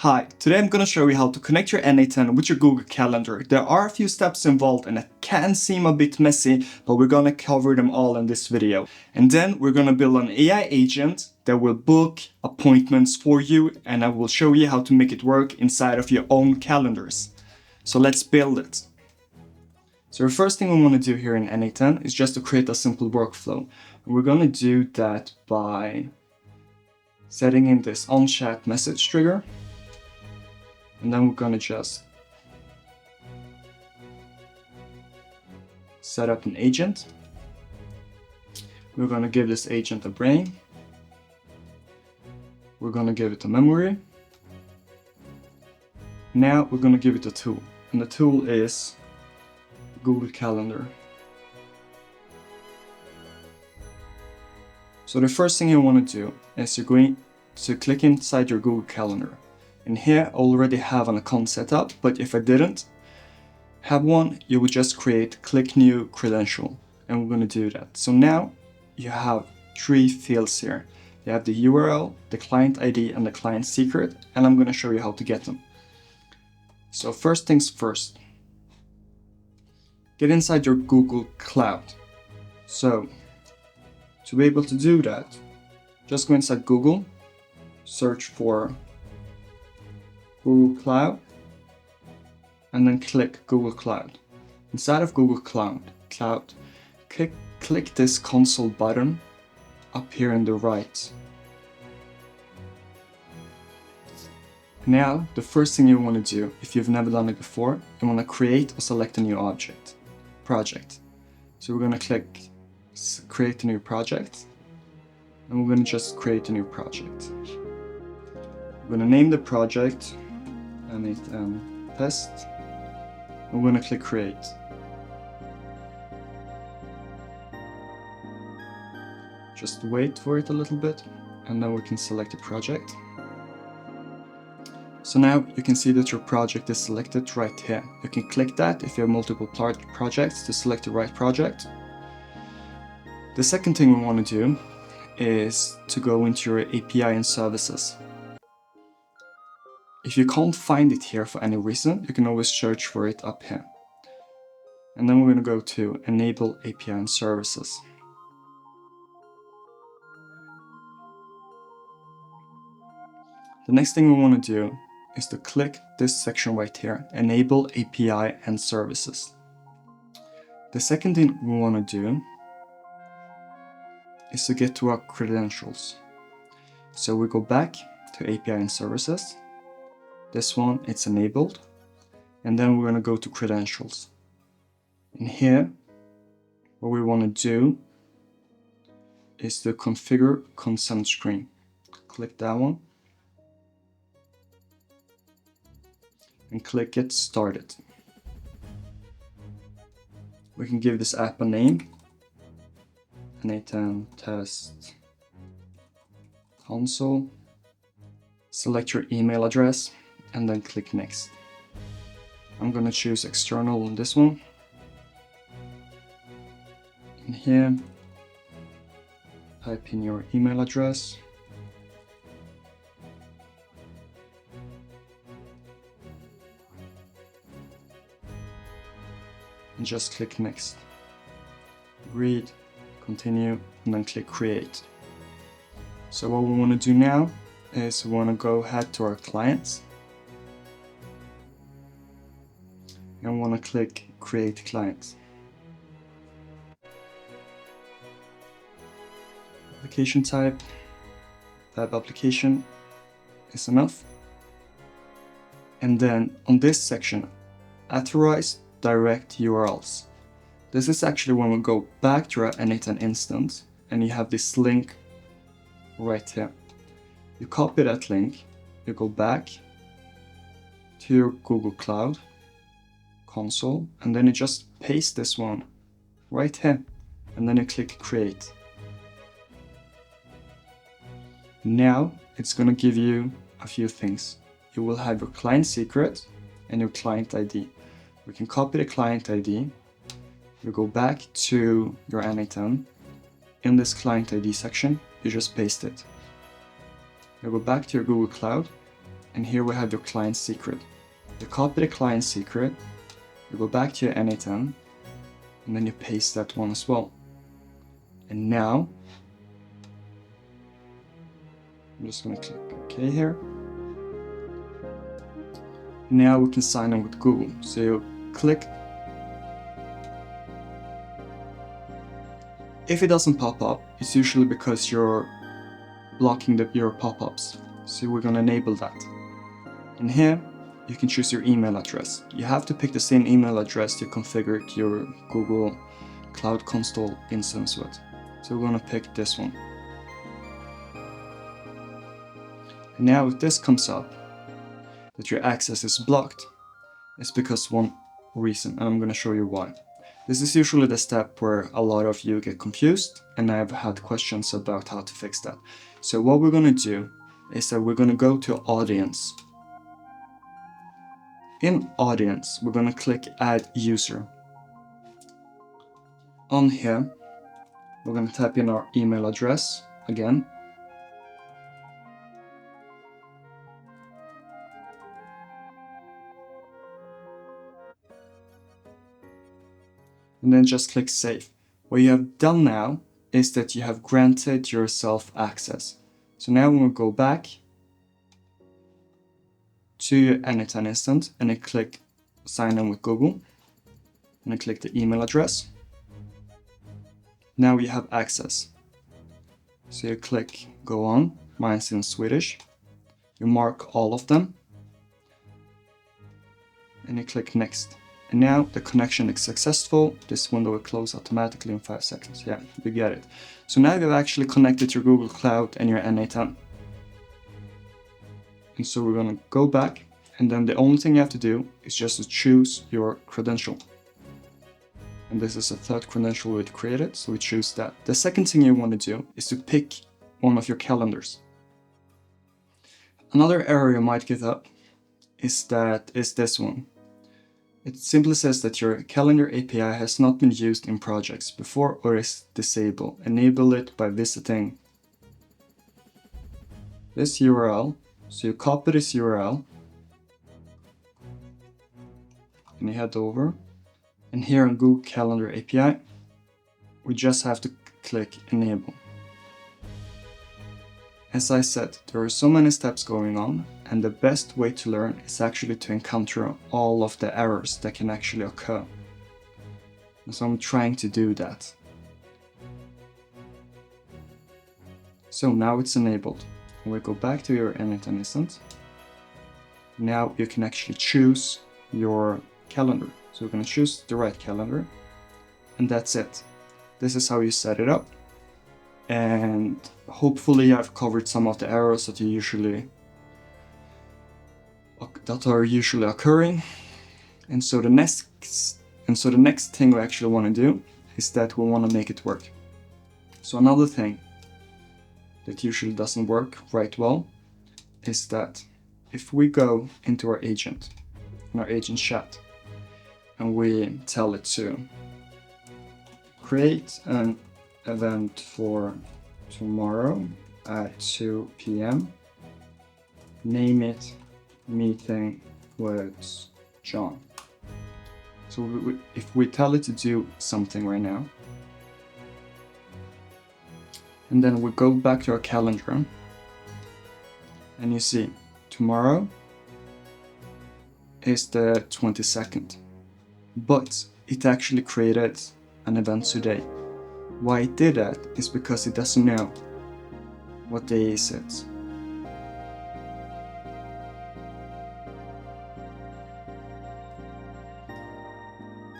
Hi, today I'm going to show you how to connect your n8n with your Google Calendar. There are a few steps involved and it can seem a bit messy, but we're going to cover them all in this video. And then we're going to build an AI agent that will book appointments for you, and I will show you how to make it work inside of your own calendars. So let's build it. So the first thing we want to do here in n8n is just to create a simple workflow. And we're going to do that by setting in this on-chat message trigger. And then we're going to just set up an agent. We're going to give this agent a brain. We're going to give it a memory. Now we're going to give it a tool. And the tool is Google Calendar. So the first thing you want to do is you're going to click inside your Google Calendar. And here I already have an account set up, but if I didn't have one, you would just create click new credential, and we're going to do that. So now you have three fields here. You have the URL, the client ID, and the client secret, and I'm going to show you how to get them. So first things first, get inside your Google Cloud. So to be able to do that, just go inside Google, search for Google Cloud, and then click Google Cloud. Inside of Google Cloud, click this console button up here on the right. Now, the first thing you want to do, if you've never done it before, you want to create or select a new project. So we're going to click create a new project, and we're going to just create a new project. We're going to name the project n8n test. I'm going to click create. Just wait for it a little bit, and then we can select the project. So now you can see that your project is selected right here. You can click that if you have multiple projects to select the right project. The second thing we want to do is to go into your API and services. If you can't find it here for any reason, you can always search for it up here. And then we're going to go to Enable API and Services. The next thing we want to do is to click this section right here, Enable API and Services. The second thing we want to do is to get to our credentials. So we go back to API and Services. This one, it's enabled. And then we're going to go to credentials. And here, what we want to do is to configure consent screen. Click that one. And click get started. We can give this app a name. n8n test console. Select your email address and then click next. I'm going to choose external on this one. And here, type in your email address. And just click next. Read, continue, and then click create. So what we want to do now is we want to go ahead to our clients. And want to click create client. Application type application is enough. And then on this section, authorize direct URLs. This is actually when we go back to our n8n instance and you have this link right here. You copy that link, you go back to your Google Cloud console, and then you just paste this one right here, and then you click create. Now it's going to give you a few things. You will have your client secret and your client ID. We can copy the client ID. You go back to your n8n. In this client ID section, you just paste it. You go back to your Google Cloud, and here we have your client secret. You copy the client secret, you go back to your n8n, and then you paste that one as well. And now, I'm just gonna click OK here. Now we can sign in with Google. So you click. If it doesn't pop up, it's usually because you're blocking your pop-ups. So we're gonna enable that. And here, you can choose your email address. You have to pick the same email address you configured your Google Cloud Console instance with. So we're gonna pick this one. And now if this comes up, that your access is blocked, it's because one reason, and I'm gonna show you why. This is usually the step where a lot of you get confused, and I've had questions about how to fix that. So what we're gonna do is that we're gonna go to Audience. In Audience, we're gonna click Add User. On here, we're gonna type in our email address again. And then just click Save. What you have done now is that you have granted yourself access. So now when we go back to your n8n instance and I click Sign in with Google, and I click the email address, now you have access. So you click Go on, mine's in Swedish, you mark all of them, and you click Next. And now the connection is successful. This window will close automatically in 5 seconds. Yeah, you get it. So now you've actually connected your Google Cloud and your n8n. And so we're gonna go back, and then the only thing you have to do is just to choose your credential. And this is a third credential we'd created, so we choose that. The second thing you want to do is to pick one of your calendars. Another error you might get up is this one. It simply says that your calendar API has not been used in projects before or is disabled. Enable it by visiting this URL. So you copy this URL and you head over. And here on Google Calendar API, we just have to click Enable. As I said, there are so many steps going on, and the best way to learn is actually to encounter all of the errors that can actually occur. And so I'm trying to do that. So now it's enabled. When we go back to your n8n instance, now you can actually choose your calendar. So we're going to choose the right calendar, and that's it. This is how you set it up. And hopefully I've covered some of the errors that are usually occurring. And so the next thing we actually want to do is that we want to make it work. So another thing that usually doesn't work right well is that if we go into our agent, in our agent chat, and we tell it to create an event for tomorrow at 2 p.m. Name it Meeting with John. So if we tell it to do something right now, and then we go back to our calendar, and you see tomorrow is the 22nd, but it actually created an event today. Why it did that is because it doesn't know what day is it.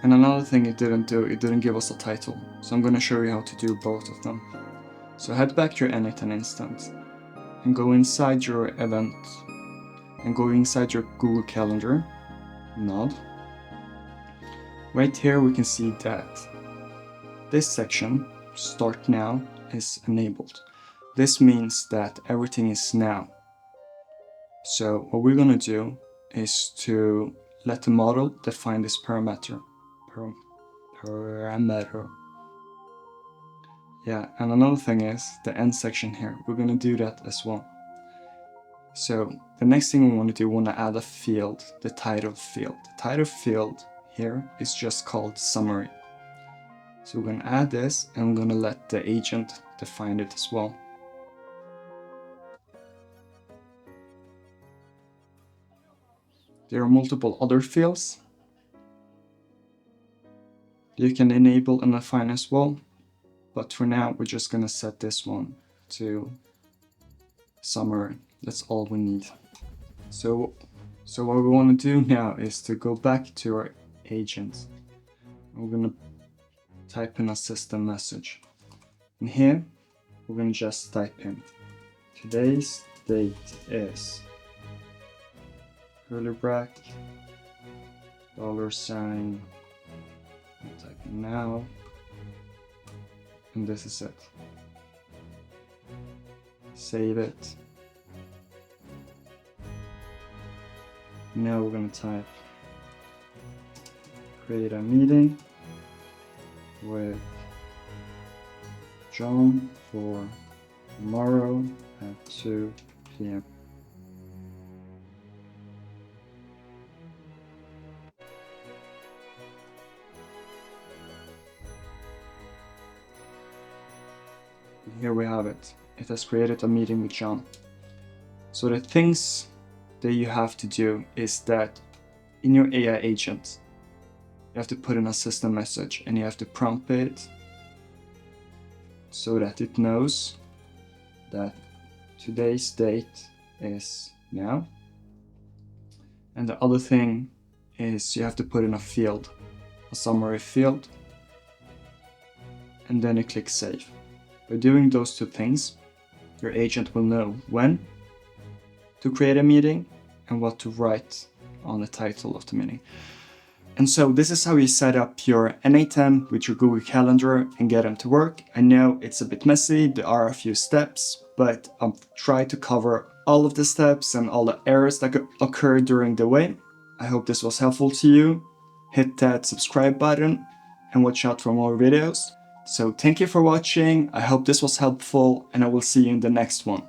And another thing it didn't do, it didn't give us a title. So I'm going to show you how to do both of them. So head back to your n8n instance and go inside your event and go inside your Google Calendar node. Right here we can see that this section, Start Now, is enabled. This means that everything is now. So what we're going to do is to let the model define this parameter. Yeah, and another thing is the end section here. We're going to do that as well. So the next thing we want to do, we want to add a field, the title field. The title field here is just called summary. So we're going to add this, and we're going to let the agent define it as well. There are multiple other fields you can enable and define as well, but for now we're just going to set this one to summary. That's all we need. So what we want to do now is to go back to our agent. We're going to type in a system message. And here we're going to just type in today's date is curly bracket $sign. I'll type in now, and this is it. Save it. Now we're going to type create a meeting with John for tomorrow at 2 p.m. Here we have it. It has created a meeting with John. So the things that you have to do is that in your AI agent, you have to put in a system message and you have to prompt it so that it knows that today's date is now. And the other thing is you have to put in a field, a summary field, and then you click save. By doing those two things, your agent will know when to create a meeting and what to write on the title of the meeting. And so this is how you set up your n8n with your Google Calendar and get them to work. I know it's a bit messy, there are a few steps, but I'll try to cover all of the steps and all the errors that could occur during the way. I hope this was helpful to you. Hit that subscribe button and watch out for more videos. So thank you for watching, I hope this was helpful, and I will see you in the next one.